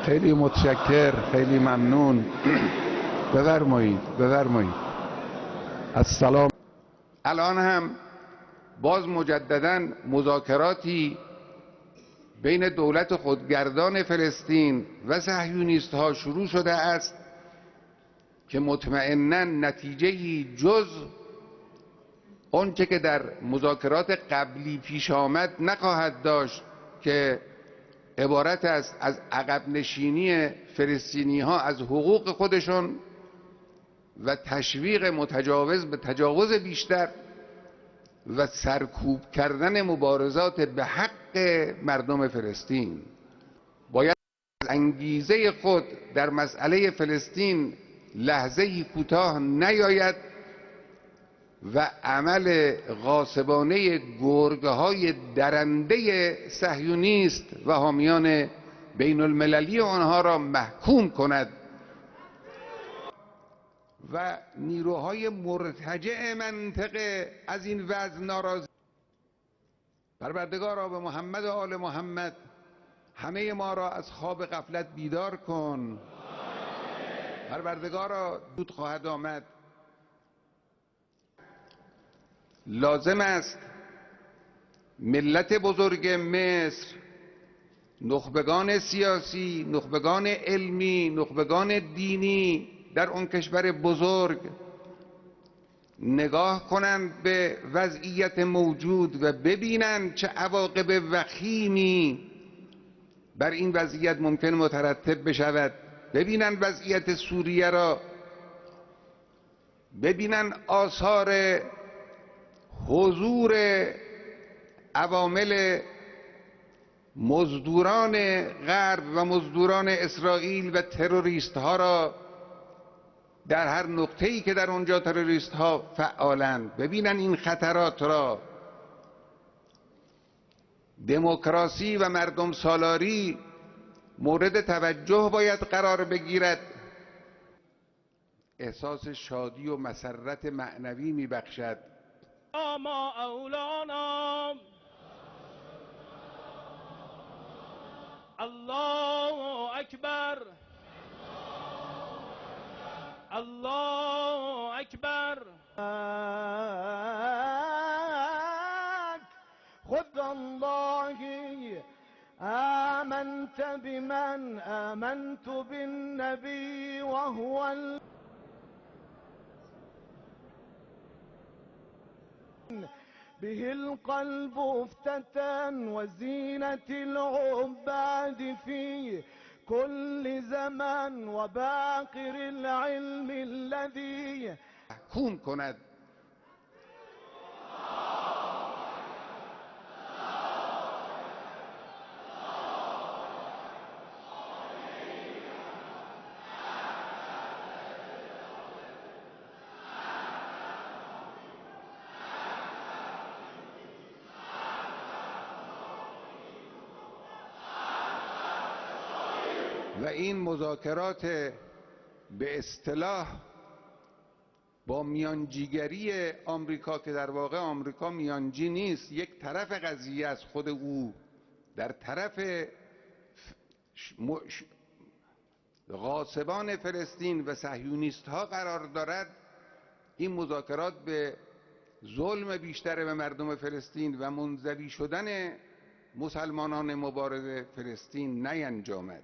خیلی متشکر، خیلی ممنون. بفرمایید. السلام. الان هم باز مجددا مذاکراتی بین دولت خودگردان فلسطین و صهیونیست ها شروع شده است که مطمئناً نتیجه‌ای جز آنچه که در مذاکرات قبلی پیش آمد نخواهد داشت که عبارت است از عقب نشینی فلسطینی ها از حقوق خودشون و تشویق متجاوز به تجاوز بیشتر و سرکوب کردن مبارزات به حق مردم فلسطین. باید از انگیزه خود در مسئله فلسطین لحظه‌ای کوتاه نیاید و عمل غاصبانه گرگ‌های درنده صهیونیست و حامیان بین المللی آنها را محکوم کند و نیروهای مرتجع منطقه از این وضع ناراضی. پروردگارا به محمد و آل محمد همه ما را از خواب غفلت بیدار کن. پروردگارا زود خواهد آمد. لازم است ملت بزرگ مصر، نخبگان سیاسی، نخبگان علمی، نخبگان دینی در اون کشور بزرگ نگاه کنند به وضعیت موجود و ببینند چه عواقب وخیمی بر این وضعیت ممکن مترتب بشود. ببینند وضعیت سوریه را، ببینند آثار حضور عوامل مزدوران غرب و مزدوران اسرائیل و تروریست ها را در هر نقطه‌ای که در اونجا تروریست ها فعالند. ببینن این خطرات را. دموکراسی و مردم سالاری مورد توجه باید قرار بگیرد. احساس شادی و مسرت معنوی میبخشد. ما اولانا الله اکبر الله اکبر. خذ الله آمنت بمن آمنت بالنبي وهو به القلب افتتن وزينة العباد في كل زمان وباقر العلم الذي محکوم کند. و این مذاکرات به اصطلاح با میانجیگری آمریکا که در واقع آمریکا میانجی نیست، یک طرف قضیه از خود او در طرف غاصبان فلسطین و صهیونیست ها قرار دارد، این مذاکرات به ظلم بیشتر به مردم فلسطین و منزوی شدن مسلمانان مبارز فلسطین نینجامد.